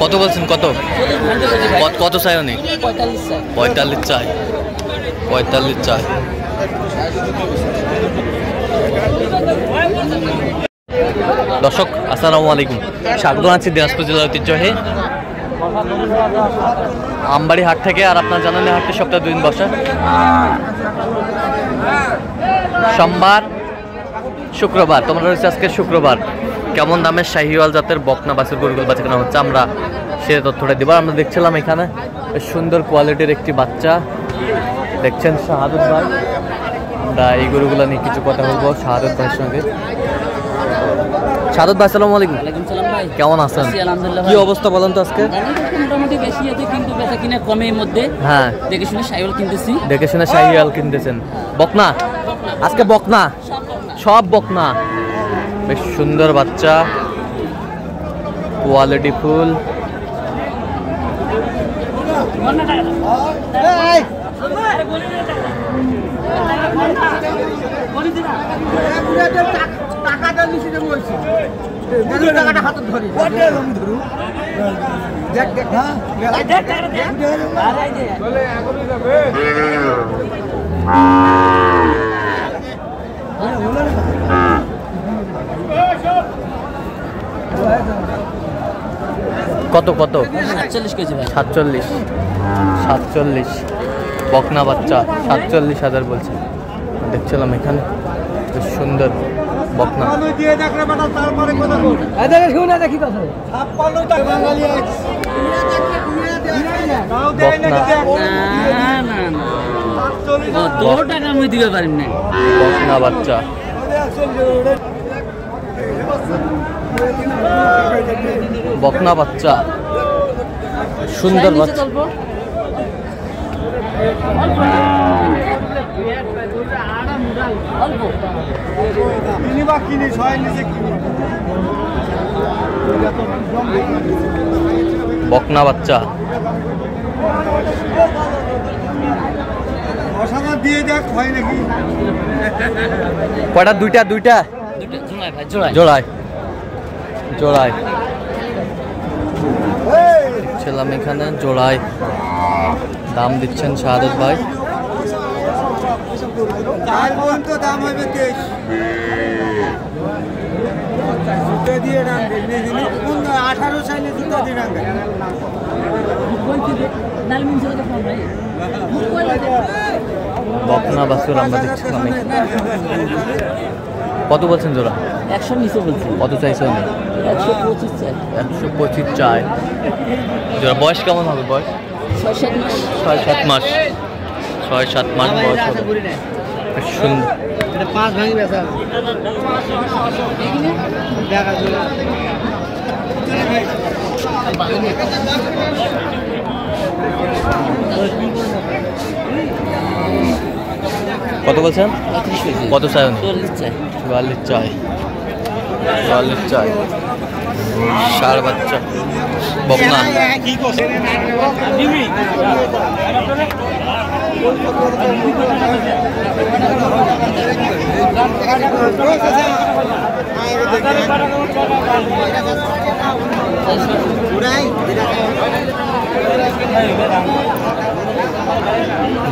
কত বলছেন? কত কত চাই উনি? 45 চাই। 45 চাই। দর্শক আসসালামু আলাইকুম, স্বাগত জানাচ্ছি দিনাজপুর জেলার ঐতিহ্যবাহী আমবাড়ি হাট থেকে। আর আপনার জানেন এই হাটটি সপ্তাহে 2 দিন বসে, সোমবার শুক্রবার। তোমরা রয়েছে আজকে শুক্রবার। কেমন দামের শাহিওয়াল জাতের বকনা বাছুর গরুগুলো বাচ্চা কেনা হচ্ছে আমরা সে তথ্যটা দিব। আমরা দেখছিলাম এখানে সুন্দর কোয়ালিটির একটি বাচ্চা দেখছেন শাহাদত ভাই। আমরা এই গরুগুলো নিয়ে কিছু কথা বলবো শাহাদত ভাইয়ের সঙ্গে। শাহাদত ভাই আসসালামু আলাইকুম। ভাই কেমন আছেন? কি অবস্থা বলেন তো আজকে? মোটামুটি বেশি আছে কিন্তু বেচা কিনা কমের মধ্যে। হ্যাঁ, দেখে শুনে শাহিওয়াল কিনতেছি। দেখে শুনে শাহিওয়াল কিনতেছেন। বকনা আজকে বকনা, সব বকনা। বেশ সুন্দর বাচ্চা, কোয়ালিটি ফুল। কত কত? 47 কেজি ভাই। 47 বকনা বাচ্চা 47,000 বলছে। দেখছিলাম এখানে বেশ সুন্দর বকনা। বকনা বাচ্চা বকনা বাচ্চা সুন্দর বাচ্চা। বকনা বাচ্চা কয়টা? দুইটা জোড়ায় জোড়ায় ছিলাম এখানে জোড়ায় দাম দিচ্ছেন শাহাদত ভাই। দাম হবে 23 18 চাইলে জুতো দিয়ে রাখবে। বকনা বাছুর আমরা দেখছিলাম। কত বলছেন জোড়া? 100 নিচে বলছি। কত চাইছে উনি? 125 চাই। 125 চাই জোড়া। বয়স কেমন হবে? বয়স 6-7 মাস। 6-7 মাস বয়স হবে। সুন্দর। 5 ভাঙি বেচা কত বলছেন? কত চাই উনি? 44 চাই। 44 চাই। ষাঁড় বাচ্চা বকনা।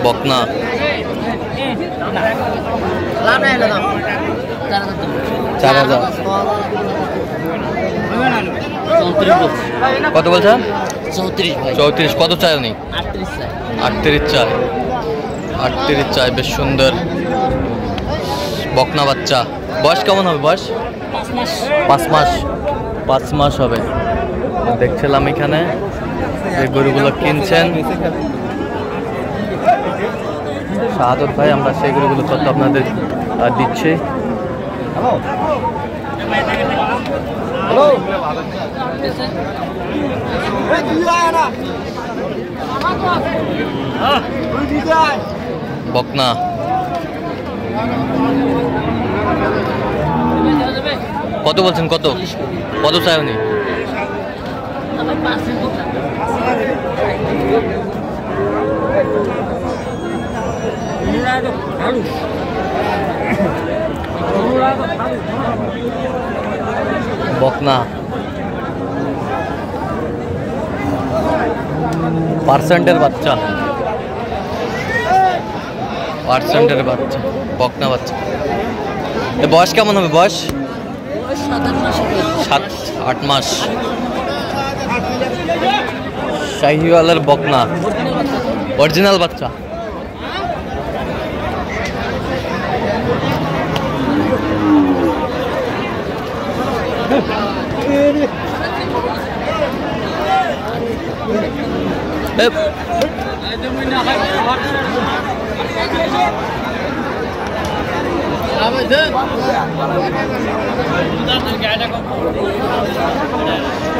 বকনা 4,000। কত বলছেন? 34। কত চাই উনি? 38 চাই। 38 চাই। বেশ সুন্দর বকনা বাচ্চা। বয়স কেমন হবে? বয়স 5 মাস হবে। দেখছিলাম এখানে যে গরুগুলো কিনছেন শাহাদত ভাই। আমরা সেই গরুগুলো তথ্য আপনাদের দিচ্ছি। বকনা কত বলছেন? কত চাই উনি? বকনা পার্সেন্টের বাচ্চা, পার্সেন্টের বাচ্চা, বকনা বাচ্চা। এ বয়স কেমন হবে? বয়স 7-8 মাস। শাহিওয়ালের বকনা, অরিজিনাল বাচ্চা।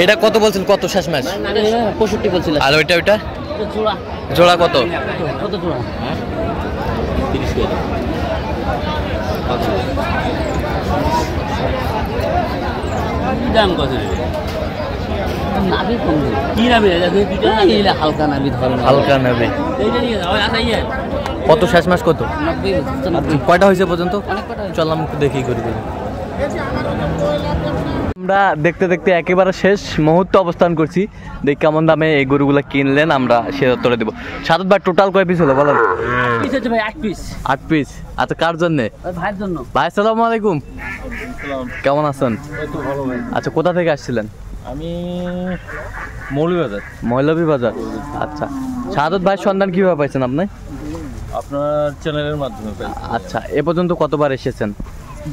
এটা কত বলছেন? কত শেষ ম্যাচ? 65 বলছিল। আর ওইটা জোড়া জোড়া কত? কত জোড়া? 30 করে। দাম কত? নাভি কম কি নাভি? এটা হালকা নাভি ধরনের। হালকা নেবে। এইটা নিয়ে যাও। আচ্ছা ইয়ে কত শেষ ম্যাচ কত? 90 কয়টা হয়েছে পর্যন্ত? অনেক কটা হয়েছে। চললাম একটু দেখি করি। আমরা দেখতে দেখতে একেবারে শেষ মুহূর্তে অবস্থান করছি। দেখি কেমন দামে এই গরুগুলো কিনলেন, আমরা সে উত্তরে দেবো। সাত ভাই টোটাল কয় পিস হলো বলেন? পিস আছে ভাই 8 পিস। 8 পিস। আচ্ছা কার জন্য? ওই ভাইয়ের জন্য। ভাই আসসালামু আলাইকুম, কেমন আছেন? আচ্ছা কোথা থেকে আসছিলেন? আমি মৌলভীবাজার। মৌলভীবাজার। আচ্ছা সাদত ভাই সন্ধান কিভাবে পাইছেন আপনি? আপনার চ্যানেলের মাধ্যমে পাই। আচ্ছা এ পর্যন্ত কতবার এসেছেন?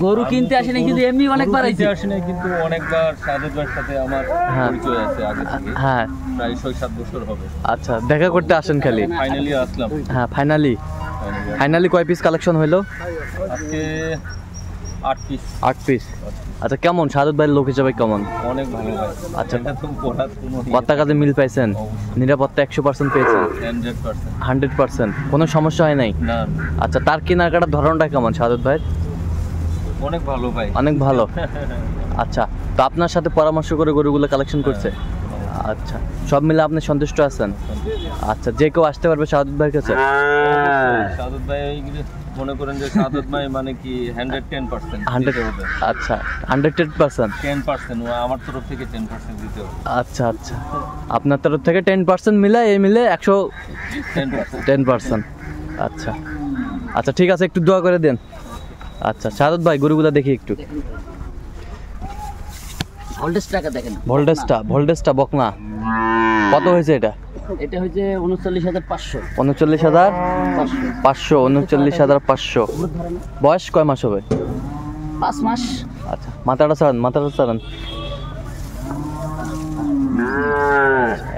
গরু কিনতে আসেনি কিন্তু এমনি অনেকবার আইছি। আসেনি কিন্তু অনেকবার সাদেত ভাইয়ের সাথে আমার হ্যাঁ। পরিচয় আছে আগে থেকে। হ্যাঁ প্রায় 6-7 বছর হবে। আচ্ছা দেখা করতে আসেন খালি? ফাইনালি আসলাম। হ্যাঁ ফাইনালি কয় পিস কালেকশন হইলো আজকে? 8 পিস। 8 পিস। আচ্ছা কেমন সাদত ভাইয়ের লোক হিসাবে কেমন? অনেক ভালো ভাই। আচ্ছা এটা তো বলার কোনো কথা কাজে মিল পাইছেন? নিরাপত্তা 100% পেয়েছেন? 100%। 100%? কোনো সমস্যা হয় নাই? না আচ্ছা তার কেনাকাটার ধরনটা কেমন সাদত ভাই? অনেক ভালো ভাই। অনেক ভালো। আচ্ছা তো আপনার সাথে পরামর্শ করে গরুগুলো কালেকশন করছে? আচ্ছা সব মিলে আপনি সন্তুষ্ট আছেন? আচ্ছা যে কেউ আসতে পারবে সাদত ভাইয়ের কাছে? সাদত ভাই মনে করেন যে সাদত ভাই মানে কি 110%। 100। আচ্ছা 110%? 10% ও আমার তরফ থেকে 10% দিতে হবে। আচ্ছা আচ্ছা আপনার তরফ থেকে 10% মিলে এই মিলে 10%। আচ্ছা আচ্ছা ঠিক আছে একটু দোয়া করে দেন। আচ্ছা সাদত ভাই গরুগুলা দেখি একটু। ভোল্টেজটাকে দেখেন। ভোল্টেজটা বকনা কত হয়েছে এটা? এটা হচ্ছে 39,500। 39,500? 39,500। বয়স কয় মাস হবে? 5 মাস। আচ্ছা মাথাটা ছাড়ান।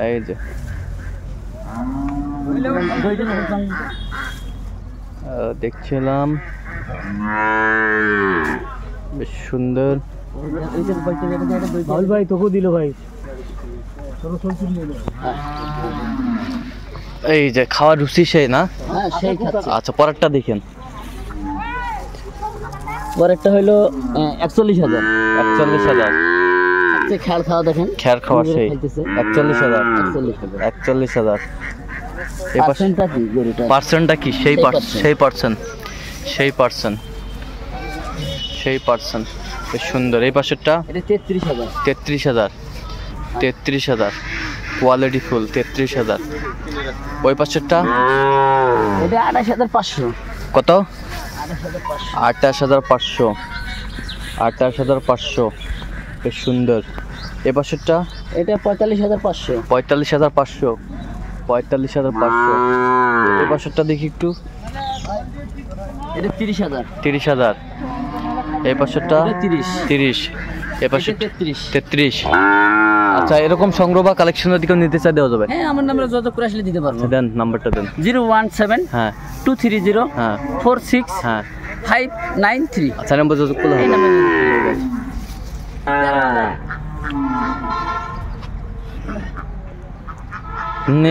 এই যে দেখছিলাম বেশ সুন্দর। ভাই তোকে দিল ভাই। এই যে খাওয়া রুচি সেই না? হ্যাঁ সেই খাচ্ছে। আচ্ছা পরেরটা দেখেন। পরেরটা হলো 41,000। 41,000? আচ্ছা খেয়াল খাওয়া দেখেন। খেয়ার খাওয়া সেই খাইতেছে। 41,000? 41,000। 41,000। পার্সেন্টটা কি গরুটা? পার্সেন্টটা কি? সেই পার্সেন্ট বেশ সুন্দর। এই পাশেরটা? এটা 33,000। 33,000 কোয়ালিটি ফুল 33,000। ওই পাশেরটা? এটা 28,500। কত? 28,500। 28,500 বেশ সুন্দর। এ পাশেরটা? এটা 45,500। 45,500। এ পাশেরটা দেখি একটু। এটা 30,000। 30,000। এই পাশেরটা? এটা 30। এ পাশে এটা 33। 33। আচ্ছা এরকম সংগ্রহ বা কালেকশনের দিকে নিতে চাই দেওয়া যাবে? হ্যাঁ আমার নাম্বার যত করে আসলে দিতে পারবো। দেন নাম্বারটা দেন। 017 হ্যাঁ 230 হ্যাঁ 46 হ্যাঁ 593। আচ্ছা নাম্বার যোগাযোগ করলে এই হবে। নাম্বারে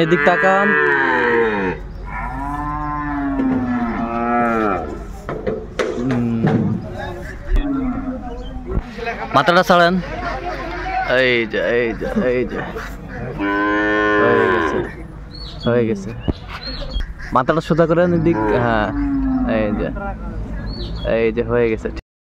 এদিক তাকান। মাথাটা ছাড়েন। এই যে হয়ে গেছে হয়ে গেছে মাথাটা সোজা করে দিক হ্যাঁ এই যে হয়ে গেছে